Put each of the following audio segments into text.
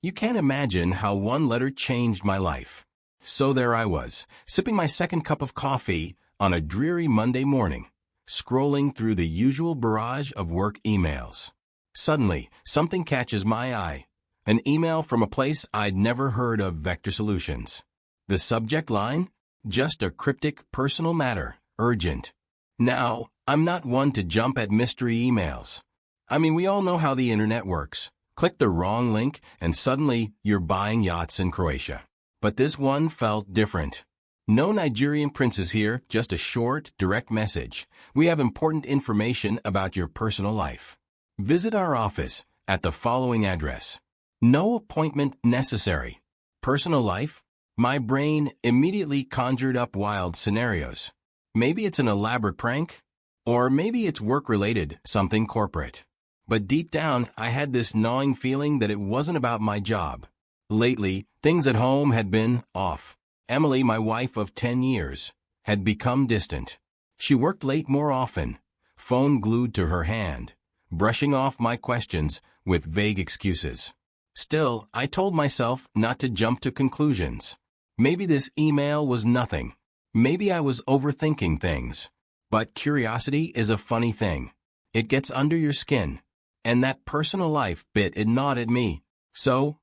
You can't imagine how one letter changed my life. So there I was, sipping my second cup of coffee on a dreary Monday morning, scrolling through the usual barrage of work emails. Suddenly, something catches my eye. An email from a place I'd never heard of, Vector Solutions. The subject line? Just a cryptic personal matter, urgent. Now, I'm not one to jump at mystery emails. I mean, we all know how the internet works. Click the wrong link and suddenly you're buying yachts in Croatia. But this one felt different. No Nigerian princes here, just a short, direct message. We have important information about your personal life. Visit our office at the following address. No appointment necessary. Personal life? My brain immediately conjured up wild scenarios. Maybe it's an elaborate prank? Or maybe it's work-related, something corporate. But deep down, I had this gnawing feeling that it wasn't about my job. Lately, things at home had been off. Emily, my wife of 10 years, had become distant. She worked late more often, phone glued to her hand, brushing off my questions with vague excuses. Still, I told myself not to jump to conclusions. Maybe this email was nothing. Maybe I was overthinking things. But curiosity is a funny thing. It gets under your skin. And that personal life bit it gnawed at me. So,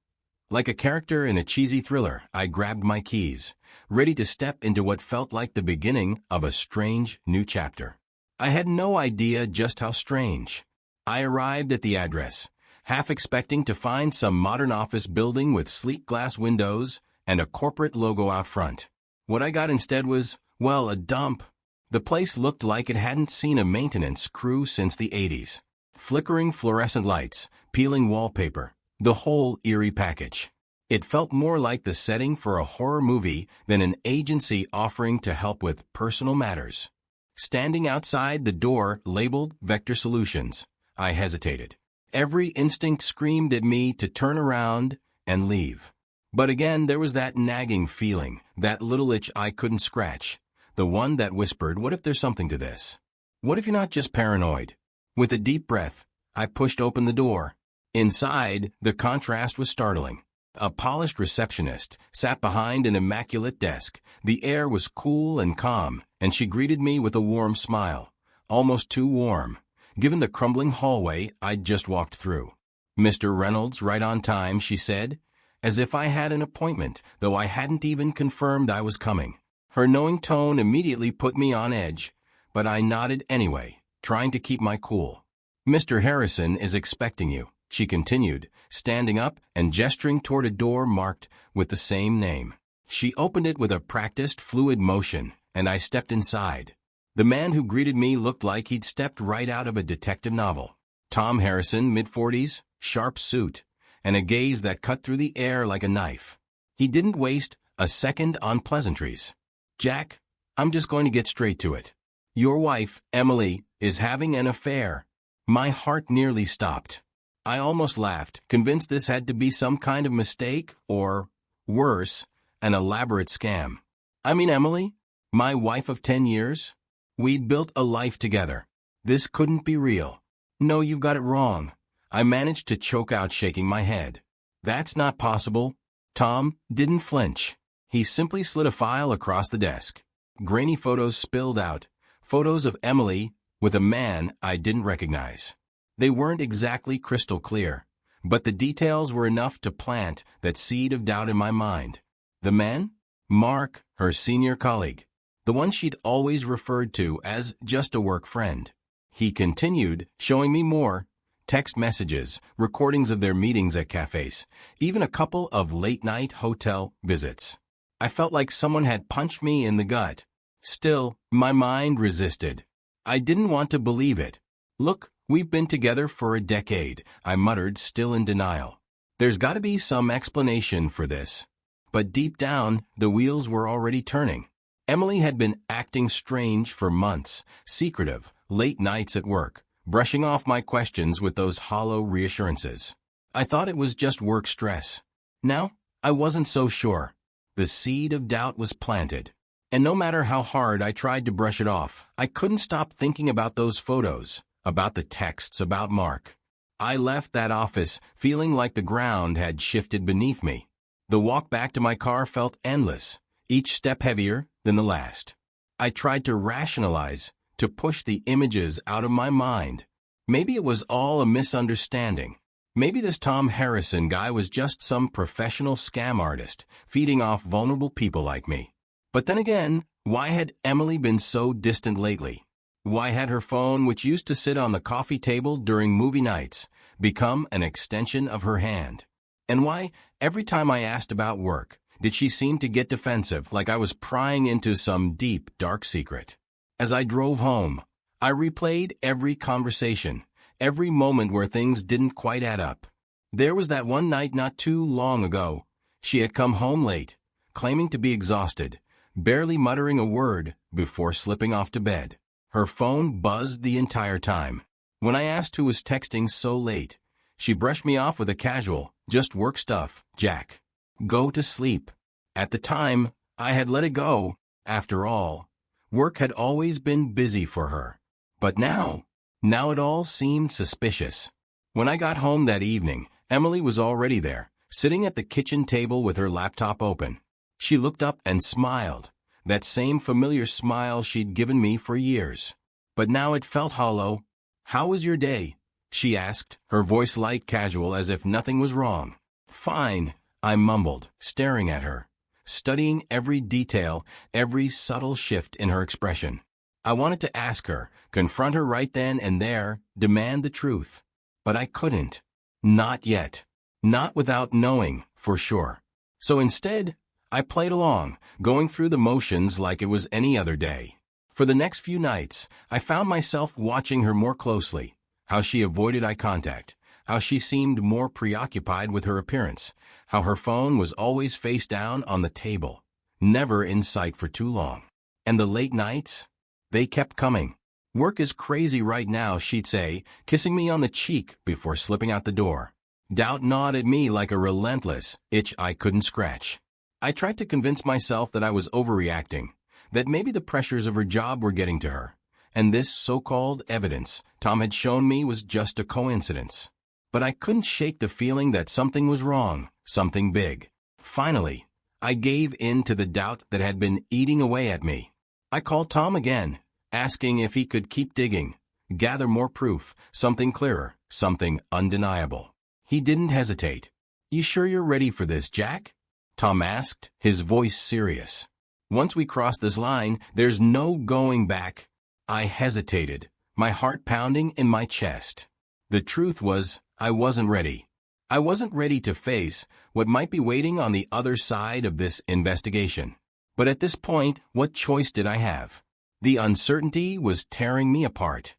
like a character in a cheesy thriller, I grabbed my keys, ready to step into what felt like the beginning of a strange new chapter. I had no idea just how strange. I arrived at the address, half expecting to find some modern office building with sleek glass windows and a corporate logo out front. What I got instead was, well, a dump. The place looked like it hadn't seen a maintenance crew since the 80s. Flickering fluorescent lights, peeling wallpaper, the whole eerie package. It felt more like the setting for a horror movie than an agency offering to help with personal matters. Standing outside the door labeled Vector Solutions, I hesitated. Every instinct screamed at me to turn around and leave. But again, there was that nagging feeling, that little itch I couldn't scratch, the one that whispered, what if there's something to this? What if you're not just paranoid? With a deep breath, I pushed open the door. Inside, the contrast was startling. A polished receptionist sat behind an immaculate desk. The air was cool and calm, and she greeted me with a warm smile, almost too warm, given the crumbling hallway I'd just walked through. "Mr. Reynolds, right on time," she said, as if I had an appointment, though I hadn't even confirmed I was coming. Her knowing tone immediately put me on edge, but I nodded anyway, trying to keep my cool. "Mr. Harrison is expecting you," she continued, standing up and gesturing toward a door marked with the same name. She opened it with a practiced, fluid motion, and I stepped inside. The man who greeted me looked like he'd stepped right out of a detective novel. Tom Harrison, mid-40s, sharp suit, and a gaze that cut through the air like a knife. He didn't waste a second on pleasantries. "Jack, I'm just going to get straight to it. Your wife, Emily, is having an affair." My heart nearly stopped. I almost laughed, convinced this had to be some kind of mistake or, worse, an elaborate scam. I mean, Emily, my wife of 10 years? We'd built a life together. This couldn't be real. "No, you've got it wrong." I managed to choke out, shaking my head. "That's not possible." Tom didn't flinch. He simply slid a file across the desk. Grainy photos spilled out, photos of Emily with a man I didn't recognize. They weren't exactly crystal clear, but the details were enough to plant that seed of doubt in my mind. The man? Mark, her senior colleague, the one she'd always referred to as just a work friend. He continued, showing me more. Text messages, recordings of their meetings at cafes, even a couple of late-night hotel visits. I felt like someone had punched me in the gut. Still, my mind resisted. I didn't want to believe it. "Look, we've been together for a decade," I muttered, still in denial. There's got to be some explanation for this. But deep down, the wheels were already turning. Emily had been acting strange for months, secretive, late nights at work, brushing off my questions with those hollow reassurances. I thought it was just work stress. Now, I wasn't so sure. The seed of doubt was planted. And no matter how hard I tried to brush it off, I couldn't stop thinking about those photos, about the texts, about Mark. I left that office feeling like the ground had shifted beneath me. The walk back to my car felt endless, each step heavier than the last. I tried to rationalize, to push the images out of my mind. Maybe it was all a misunderstanding. Maybe this Tom Harrison guy was just some professional scam artist, feeding off vulnerable people like me. But then again, why had Emily been so distant lately? Why had her phone, which used to sit on the coffee table during movie nights, become an extension of her hand? And why, every time I asked about work, did she seem to get defensive, like I was prying into some deep, dark secret? As I drove home, I replayed every conversation, every moment where things didn't quite add up. There was that one night not too long ago. She had come home late, claiming to be exhausted, barely muttering a word before slipping off to bed. Her phone buzzed the entire time. When I asked who was texting so late, she brushed me off with a casual, "Just work stuff, Jack. Go to sleep." At the time, I had let it go. After all, work had always been busy for her. But now it all seemed suspicious. When I got home that evening, Emily was already there, sitting at the kitchen table with her laptop open. She looked up and smiled, that same familiar smile she'd given me for years. But now it felt hollow. "How was your day?" she asked, her voice light, casual, as if nothing was wrong. "Fine," I mumbled, staring at her, studying every detail, every subtle shift in her expression. I wanted to ask her, confront her right then and there, demand the truth. But I couldn't. Not yet. Not without knowing, for sure. So instead, I played along, going through the motions like it was any other day. For the next few nights, I found myself watching her more closely, how she avoided eye contact, how she seemed more preoccupied with her appearance, how her phone was always face down on the table, never in sight for too long. And the late nights? They kept coming. "Work is crazy right now," she'd say, kissing me on the cheek before slipping out the door. Doubt gnawed at me like a relentless itch I couldn't scratch. I tried to convince myself that I was overreacting, that maybe the pressures of her job were getting to her, and this so-called evidence Tom had shown me was just a coincidence. But I couldn't shake the feeling that something was wrong, something big. Finally, I gave in to the doubt that had been eating away at me. I called Tom again, asking if he could keep digging, gather more proof, something clearer, something undeniable. He didn't hesitate. "You sure you're ready for this, Jack?" Tom asked, his voice serious. "Once we cross this line, there's no going back." I hesitated, my heart pounding in my chest. The truth was, I wasn't ready. I wasn't ready to face what might be waiting on the other side of this investigation. But at this point, what choice did I have? The uncertainty was tearing me apart.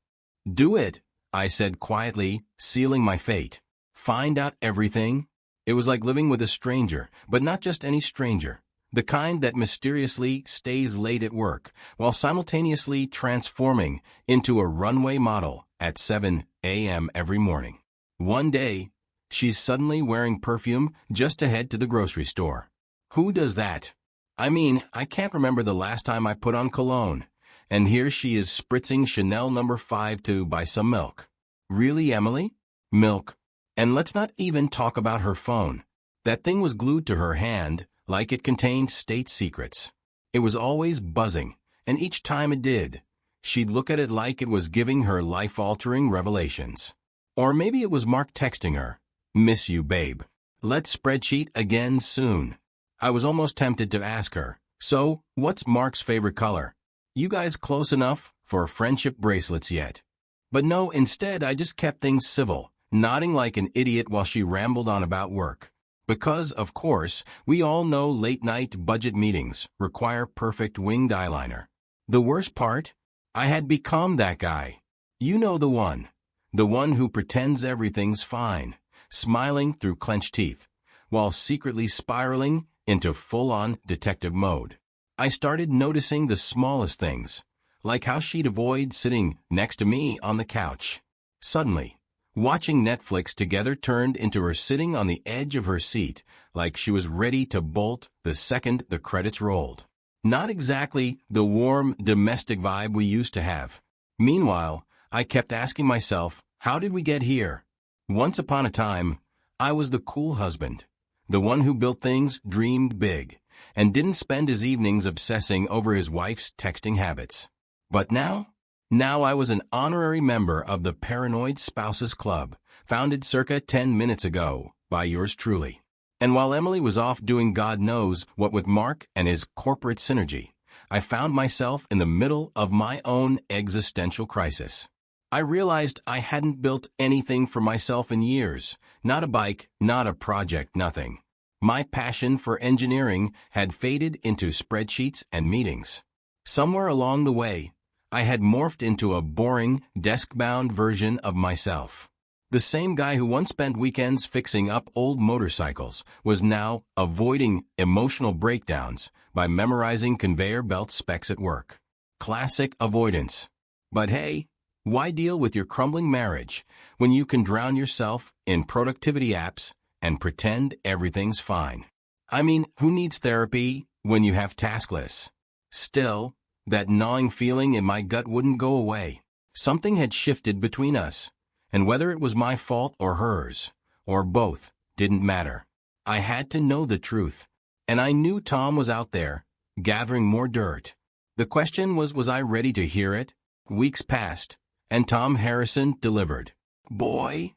"Do it," I said quietly, sealing my fate. "Find out everything." It was like living with a stranger, but not just any stranger. The kind that mysteriously stays late at work, while simultaneously transforming into a runway model at 7 a.m. every morning. One day, she's suddenly wearing perfume just to head to the grocery store. Who does that? I mean, I can't remember the last time I put on cologne, and here she is spritzing Chanel No. 5 to buy some milk. Really, Emily? Milk. And let's not even talk about her phone. That thing was glued to her hand, like it contained state secrets. It was always buzzing, and each time it did, she'd look at it like it was giving her life-altering revelations. Or maybe it was Mark texting her, "Miss you, babe. Let's spreadsheet again soon." I was almost tempted to ask her, "So, what's Mark's favorite color? You guys close enough for friendship bracelets yet?" But no, instead I just kept things civil, nodding like an idiot while she rambled on about work. Because, of course, we all know late-night budget meetings require perfect winged eyeliner. The worst part? I had become that guy. You know the one. The one who pretends everything's fine, smiling through clenched teeth, while secretly spiraling into full-on detective mode. I started noticing the smallest things, like how she'd avoid sitting next to me on the couch. Suddenly, watching Netflix together turned into her sitting on the edge of her seat, like she was ready to bolt the second the credits rolled. Not exactly the warm, domestic vibe we used to have. Meanwhile, I kept asking myself, how did we get here? Once upon a time, I was the cool husband, the one who built things, dreamed big, and didn't spend his evenings obsessing over his wife's texting habits. But now? Now I was an honorary member of the Paranoid Spouses Club, founded circa 10 minutes ago by yours truly. And while Emily was off doing God knows what with Mark and his corporate synergy, I found myself in the middle of my own existential crisis. I realized I hadn't built anything for myself in years, not a bike, not a project, nothing. My passion for engineering had faded into spreadsheets and meetings. Somewhere along the way, I had morphed into a boring, desk-bound version of myself. The same guy who once spent weekends fixing up old motorcycles was now avoiding emotional breakdowns by memorizing conveyor belt specs at work. Classic avoidance. But hey, why deal with your crumbling marriage when you can drown yourself in productivity apps and pretend everything's fine? I mean, who needs therapy when you have task lists? Still, that gnawing feeling in my gut wouldn't go away. Something had shifted between us, and whether it was my fault or hers, or both, didn't matter. I had to know the truth, and I knew Tom was out there, gathering more dirt. The question was I ready to hear it? Weeks passed, and Tom Harrison delivered. Boy,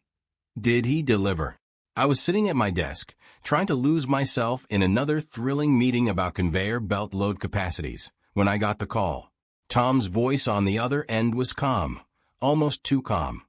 did he deliver. I was sitting at my desk, trying to lose myself in another thrilling meeting about conveyor belt load capacities, when I got the call. Tom's voice on the other end was calm, almost too calm,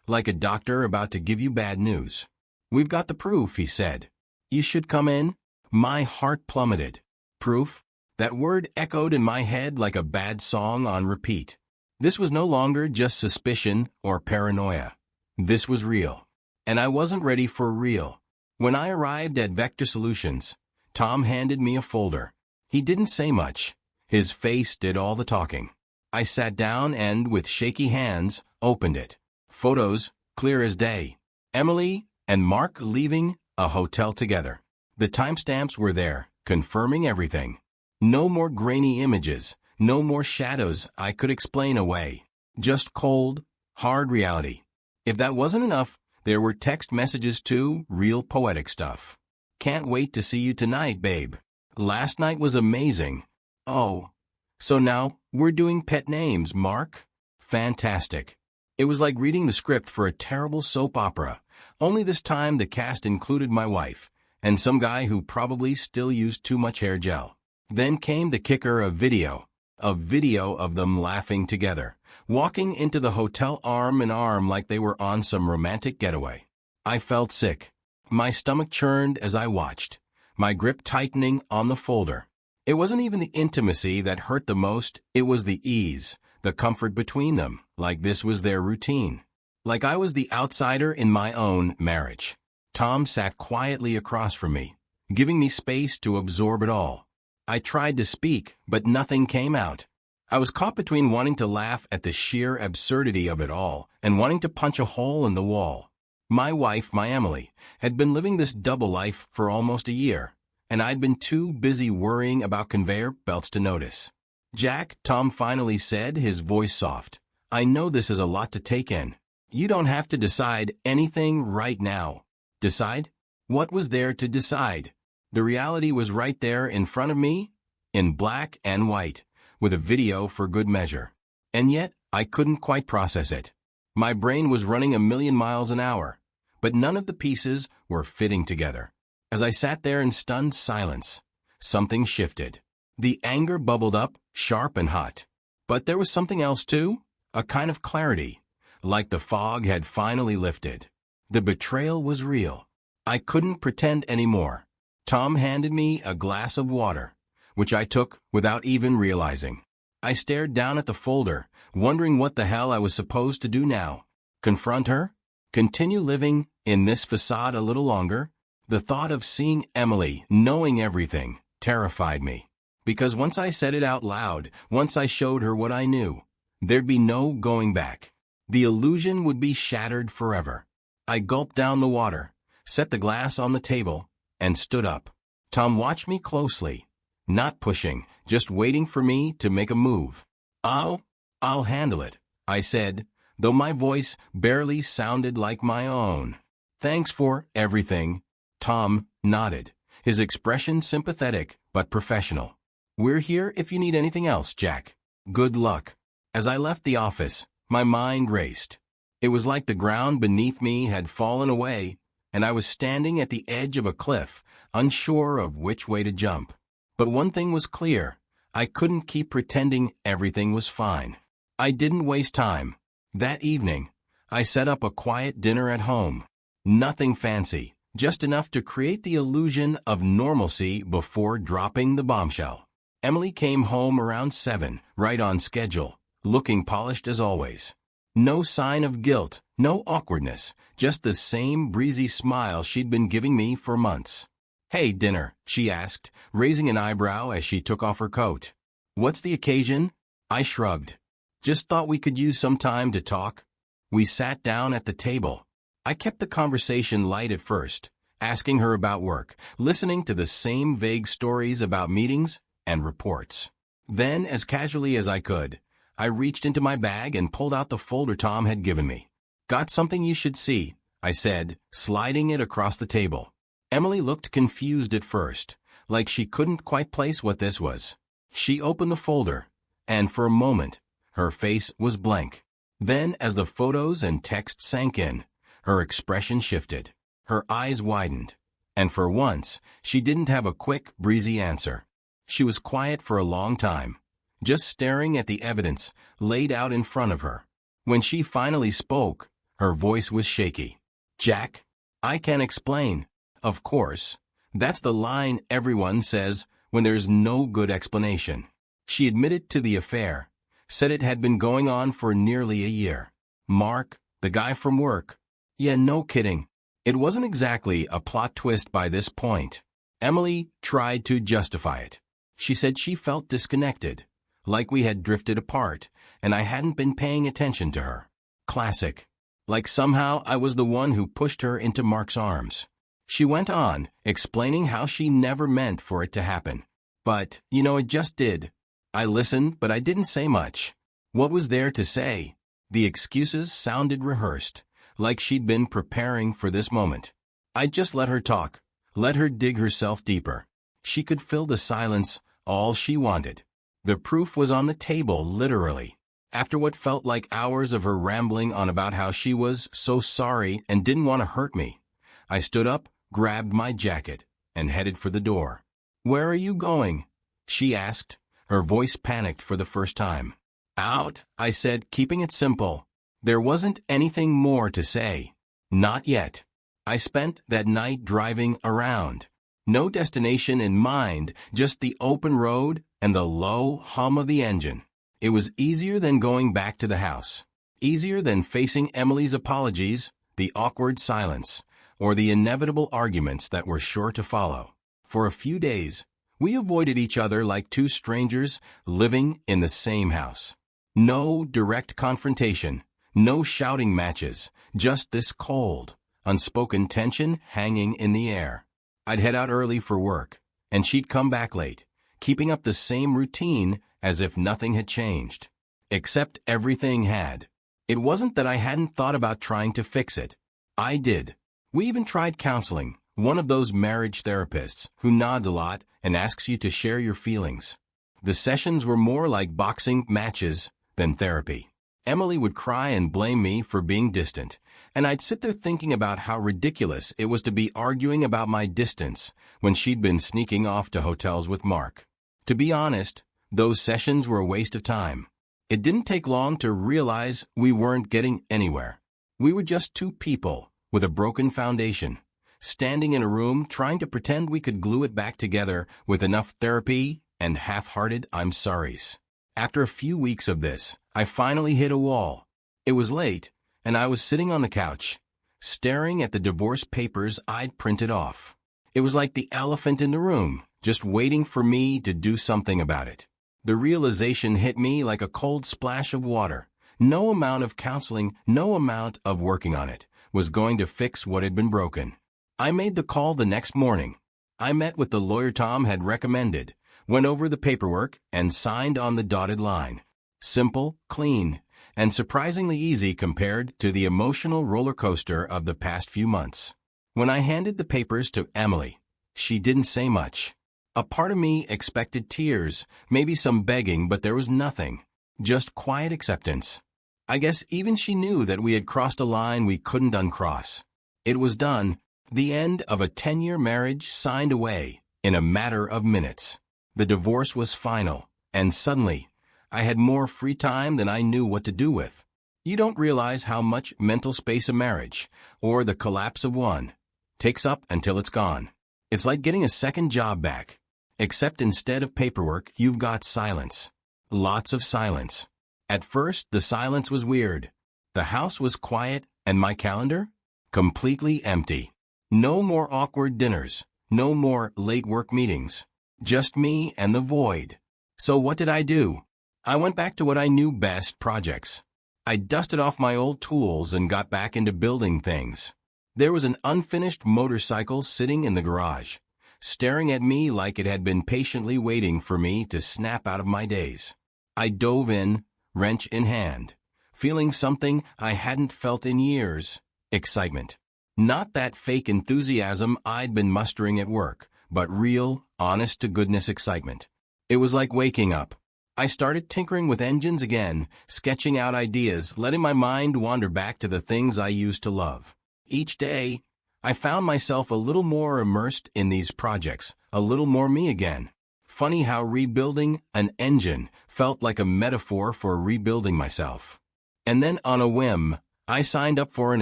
like a doctor about to give you bad news. We've got the proof, he said. You should come in. My heart plummeted. Proof? That word echoed in my head like a bad song on repeat. This was no longer just suspicion or paranoia. This was real. And I wasn't ready for real. When I arrived at Vector Solutions, Tom handed me a folder. He didn't say much. His face did all the talking. I sat down and, with shaky hands, opened it. Photos, clear as day. Emily and Mark leaving a hotel together. The timestamps were there, confirming everything. No more grainy images, no more shadows I could explain away. Just cold, hard reality. If that wasn't enough, there were text messages too, real poetic stuff. Can't wait to see you tonight, babe. Last night was amazing. Oh, so now we're doing pet names, Mark? Fantastic. It was like reading the script for a terrible soap opera, only this time the cast included my wife, and some guy who probably still used too much hair gel. Then came the kicker, a video of them laughing together, walking into the hotel arm in arm like they were on some romantic getaway. I felt sick. My stomach churned as I watched, my grip tightening on the folder. It wasn't even the intimacy that hurt the most, it was the ease, the comfort between them, like this was their routine. Like I was the outsider in my own marriage. Tom sat quietly across from me, giving me space to absorb it all. I tried to speak, but nothing came out. I was caught between wanting to laugh at the sheer absurdity of it all and wanting to punch a hole in the wall. My wife, my Emily, had been living this double life for almost a year, and I'd been too busy worrying about conveyor belts to notice. Jack, Tom finally said, his voice soft. I know this is a lot to take in. You don't have to decide anything right now. Decide? What was there to decide? The reality was right there in front of me, in black and white, with a video for good measure. And yet, I couldn't quite process it. My brain was running 1,000,000 miles an hour, but none of the pieces were fitting together. As I sat there in stunned silence, something shifted. The anger bubbled up, sharp and hot. But there was something else too, a kind of clarity, like the fog had finally lifted. The betrayal was real. I couldn't pretend anymore. Tom handed me a glass of water, which I took without even realizing. I stared down at the folder, wondering what the hell I was supposed to do now. Confront her? Continue living in this facade a little longer? The thought of seeing Emily, knowing everything, terrified me. Because once I said it out loud, once I showed her what I knew, there'd be no going back. The illusion would be shattered forever. I gulped down the water, set the glass on the table, and stood up. Tom watched me closely, not pushing, just waiting for me to make a move. I'll handle it, I said, though my voice barely sounded like my own. Thanks for everything. Tom nodded, his expression sympathetic but professional. We're here if you need anything else, Jack. Good luck. As I left the office, my mind raced. It was like the ground beneath me had fallen away, and I was standing at the edge of a cliff, unsure of which way to jump. But one thing was clear. I couldn't keep pretending everything was fine. I didn't waste time. That evening, I set up a quiet dinner at home. Nothing fancy, just enough to create the illusion of normalcy before dropping the bombshell. Emily came home around 7, right on schedule, looking polished as always. No sign of guilt, no awkwardness, just the same breezy smile she'd been giving me for months. "Hey, dinner," she asked, raising an eyebrow as she took off her coat. "What's the occasion?" I shrugged. "Just thought we could use some time to talk." We sat down at the table. I kept the conversation light at first, asking her about work, listening to the same vague stories about meetings and reports. Then, as casually as I could, I reached into my bag and pulled out the folder Tom had given me. "Got something you should see," I said, sliding it across the table. Emily looked confused at first, like she couldn't quite place what this was. She opened the folder, and for a moment, her face was blank. Then, as the photos and text sank in, her expression shifted. Her eyes widened, and for once, she didn't have a quick, breezy answer. She was quiet for a long time, just staring at the evidence laid out in front of her. When she finally spoke, her voice was shaky. "Jack, I can't explain." Of course, that's the line everyone says when there's no good explanation. She admitted to the affair, said it had been going on for nearly a year. Mark, the guy from work. Yeah, no kidding. It wasn't exactly a plot twist by this point. Emily tried to justify it. She said she felt disconnected, like we had drifted apart, and I hadn't been paying attention to her. Classic. Like somehow I was the one who pushed her into Mark's arms. She went on, explaining how she never meant for it to happen. But, it just did. I listened, but I didn't say much. What was there to say? The excuses sounded rehearsed, like she'd been preparing for this moment. I just let her talk, let her dig herself deeper. She could fill the silence all she wanted. The proof was on the table, literally. After what felt like hours of her rambling on about how she was so sorry and didn't want to hurt me, I stood up, grabbed my jacket, and headed for the door. "Where are you going?" she asked, her voice panicked for the first time. "Out," I said, keeping it simple. There wasn't anything more to say. Not yet. I spent that night driving around. No destination in mind, just the open road and the low hum of the engine. It was easier than going back to the house. Easier than facing Emily's apologies, the awkward silence, or the inevitable arguments that were sure to follow. For a few days, we avoided each other like two strangers living in the same house. No direct confrontation, no shouting matches, just this cold, unspoken tension hanging in the air. I'd head out early for work, and she'd come back late, keeping up the same routine as if nothing had changed. Except everything had. It wasn't that I hadn't thought about trying to fix it. I did. We even tried counseling, one of those marriage therapists who nods a lot and asks you to share your feelings. The sessions were more like boxing matches than therapy. Emily would cry and blame me for being distant, and I'd sit there thinking about how ridiculous it was to be arguing about my distance when she'd been sneaking off to hotels with Mark. To be honest, those sessions were a waste of time. It didn't take long to realize we weren't getting anywhere. We were just two people with a broken foundation, standing in a room trying to pretend we could glue it back together with enough therapy and half-hearted I'm sorries. After a few weeks of this, I finally hit a wall. It was late, and I was sitting on the couch, staring at the divorce papers I'd printed off. It was like the elephant in the room, just waiting for me to do something about it. The realization hit me like a cold splash of water. No amount of counseling, no amount of working on it was going to fix what had been broken. I made the call the next morning. I met with the lawyer Tom had recommended, went over the paperwork, and signed on the dotted line. Simple, clean, and surprisingly easy compared to the emotional roller coaster of the past few months. When I handed the papers to Emily, she didn't say much. A part of me expected tears, maybe some begging, but there was nothing. Just quiet acceptance. I guess even she knew that we had crossed a line we couldn't uncross. It was done. The end of a 10-year marriage signed away in a matter of minutes. The divorce was final, and suddenly, I had more free time than I knew what to do with. You don't realize how much mental space a marriage, or the collapse of one, takes up until it's gone. It's like getting a second job back. Except instead of paperwork, you've got silence. Lots of silence. At first, the silence was weird. The house was quiet, and my calendar? Completely empty. No more awkward dinners. No more late work meetings. Just me and the void. So what did I do? I went back to what I knew best, projects. I dusted off my old tools and got back into building things. There was an unfinished motorcycle sitting in the garage, staring at me like it had been patiently waiting for me to snap out of my daze. I dove in, wrench in hand, feeling something I hadn't felt in years: excitement. Not that fake enthusiasm I'd been mustering at work, but real, honest-to-goodness excitement. It was like waking up. I started tinkering with engines again, sketching out ideas, letting my mind wander back to the things I used to love. Each day, I found myself a little more immersed in these projects, a little more me again. Funny how rebuilding an engine felt like a metaphor for rebuilding myself. And then on a whim, I signed up for an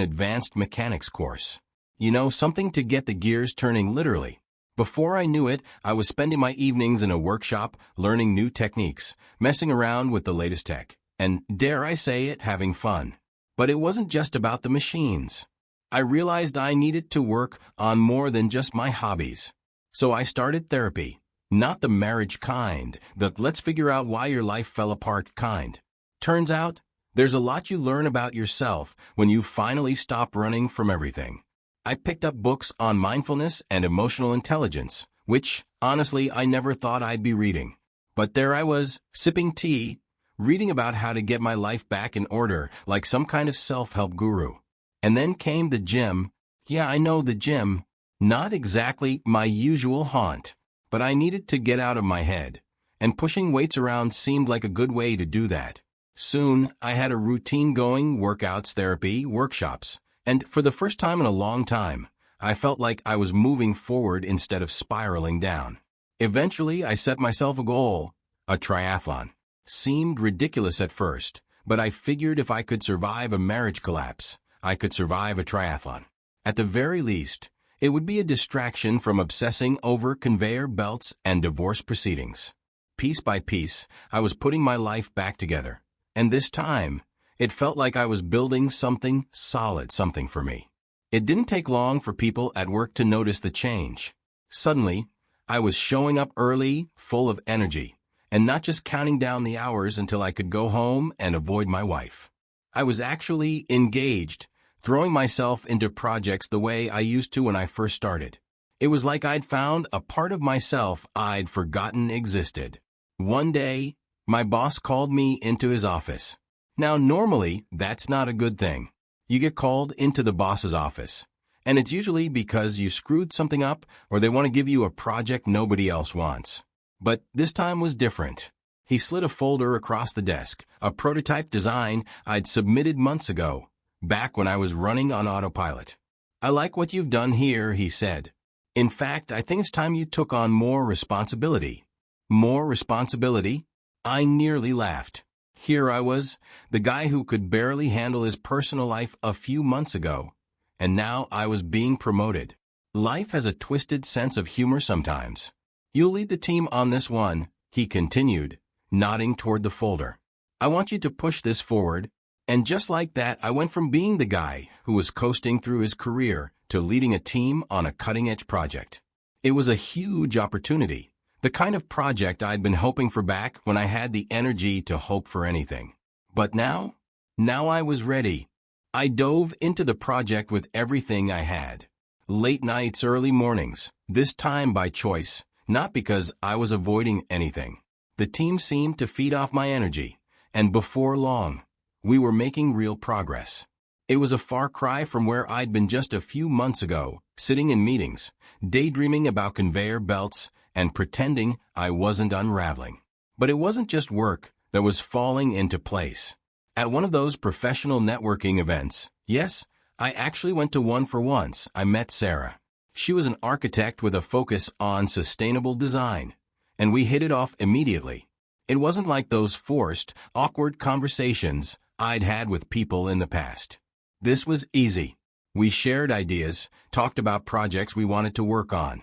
advanced mechanics course. You know, something to get the gears turning literally. Before I knew it, I was spending my evenings in a workshop, learning new techniques, messing around with the latest tech, and, dare I say it, having fun. But it wasn't just about the machines. I realized I needed to work on more than just my hobbies. So I started therapy. Not the marriage kind, the let's figure out why your life fell apart kind. Turns out, there's a lot you learn about yourself when you finally stop running from everything. I picked up books on mindfulness and emotional intelligence, which, honestly, I never thought I'd be reading. But there I was, sipping tea, reading about how to get my life back in order like some kind of self-help guru. And then came the gym. Yeah, I know, the gym. Not exactly my usual haunt, but I needed to get out of my head, and pushing weights around seemed like a good way to do that. Soon, I had a routine going: workouts, therapy, workshops, and for the first time in a long time, I felt like I was moving forward instead of spiraling down. Eventually, I set myself a goal: a triathlon. Seemed ridiculous at first, but I figured if I could survive a marriage collapse, I could survive a triathlon. At the very least, it would be a distraction from obsessing over conveyor belts and divorce proceedings. Piece by piece, I was putting my life back together. And this time, it felt like I was building something solid, something for me. It didn't take long for people at work to notice the change. Suddenly, I was showing up early, full of energy, and not just counting down the hours until I could go home and avoid my wife. I was actually engaged, throwing myself into projects the way I used to when I first started. It was like I'd found a part of myself I'd forgotten existed. One day, my boss called me into his office. Now, normally, that's not a good thing. You get called into the boss's office, and it's usually because you screwed something up or they want to give you a project nobody else wants. But this time was different. He slid a folder across the desk, a prototype design I'd submitted months ago, back when I was running on autopilot. "I like what you've done here," he said. "In fact, I think it's time you took on more responsibility." More responsibility? I nearly laughed. Here I was, the guy who could barely handle his personal life a few months ago, and now I was being promoted. Life has a twisted sense of humor sometimes. "You'll lead the team on this one," he continued, nodding toward the folder. "I want you to push this forward." And just like that, I went from being the guy who was coasting through his career to leading a team on a cutting-edge project. It was a huge opportunity, the kind of project I'd been hoping for back when I had the energy to hope for anything. But now I was ready. I dove into the project with everything I had. Late nights, early mornings, this time by choice, not because I was avoiding anything. The team seemed to feed off my energy, and before long, We were making real progress. It was a far cry from where I'd been just a few months ago, sitting in meetings, daydreaming about conveyor belts, and pretending I wasn't unraveling. But it wasn't just work that was falling into place. At one of those professional networking events, yes, I actually went to one for once, I met Sarah. She was an architect with a focus on sustainable design, and we hit it off immediately. It wasn't like those forced, awkward conversations I'd had with people in the past. This was easy. We shared ideas, talked about projects we wanted to work on,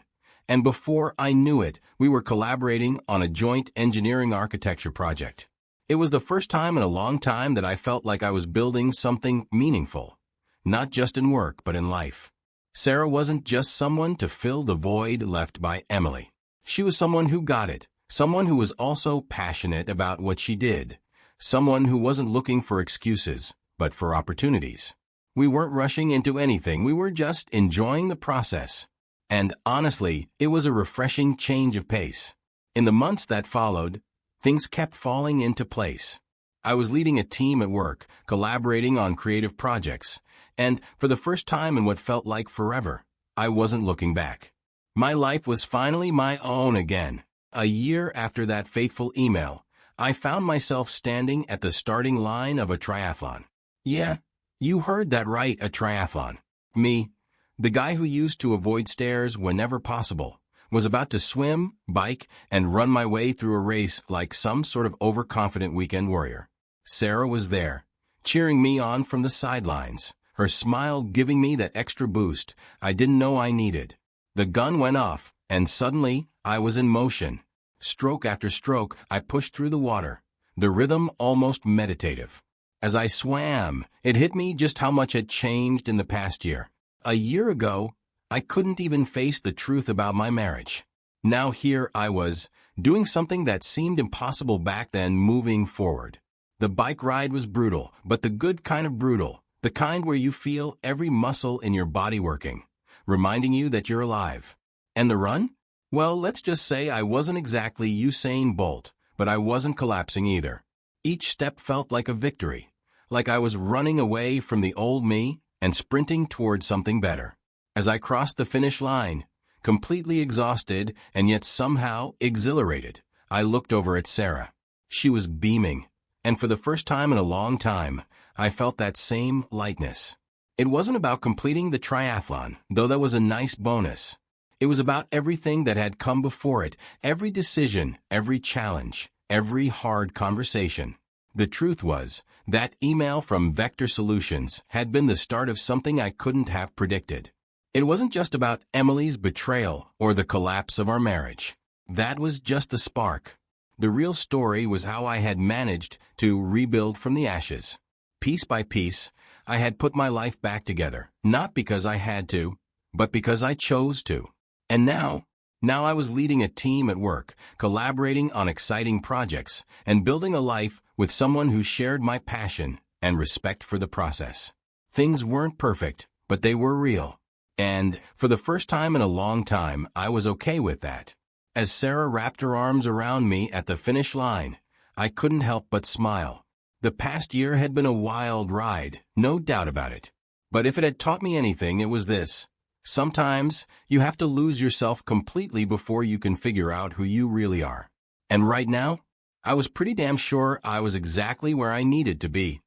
and before I knew it, we were collaborating on a joint engineering architecture project. It was the first time in a long time that I felt like I was building something meaningful, not just in work but in life. Sarah wasn't just someone to fill the void left by Emily. She was someone who got it, someone who was also passionate about what she did, someone who wasn't looking for excuses, but for opportunities. We weren't rushing into anything, we were just enjoying the process. And honestly, it was a refreshing change of pace. In the months that followed, things kept falling into place. I was leading a team at work, collaborating on creative projects, and for the first time in what felt like forever, I wasn't looking back. My life was finally my own again. A year after that fateful email, I found myself standing at the starting line of a triathlon. Yeah, you heard that right, a triathlon. Me, the guy who used to avoid stairs whenever possible, was about to swim, bike, and run my way through a race like some sort of overconfident weekend warrior. Sarah was there, cheering me on from the sidelines, her smile giving me that extra boost I didn't know I needed. The gun went off, and suddenly, I was in motion. Stroke after stroke, I pushed through the water, the rhythm almost meditative. As I swam, it hit me just how much had changed in the past year. A year ago, I couldn't even face the truth about my marriage. Now here I was, doing something that seemed impossible back then, moving forward. The bike ride was brutal, but the good kind of brutal, the kind where you feel every muscle in your body working, reminding you that you're alive. And the run? Well, let's just say I wasn't exactly Usain Bolt, but I wasn't collapsing either. Each step felt like a victory, like I was running away from the old me and sprinting towards something better. As I crossed the finish line, completely exhausted and yet somehow exhilarated, I looked over at Sarah. She was beaming, and for the first time in a long time, I felt that same lightness. It wasn't about completing the triathlon, though that was a nice bonus. It was about everything that had come before it, every decision, every challenge, every hard conversation. The truth was, that email from Vector Solutions had been the start of something I couldn't have predicted. It wasn't just about Emily's betrayal or the collapse of our marriage. That was just the spark. The real story was how I had managed to rebuild from the ashes. Piece by piece, I had put my life back together, not because I had to, but because I chose to. And now I was leading a team at work, collaborating on exciting projects, and building a life with someone who shared my passion and respect for the process. Things weren't perfect, but they were real. And, for the first time in a long time, I was okay with that. As Sarah wrapped her arms around me at the finish line, I couldn't help but smile. The past year had been a wild ride, no doubt about it. But if it had taught me anything, it was this. Sometimes, you have to lose yourself completely before you can figure out who you really are. And right now, I was pretty damn sure I was exactly where I needed to be.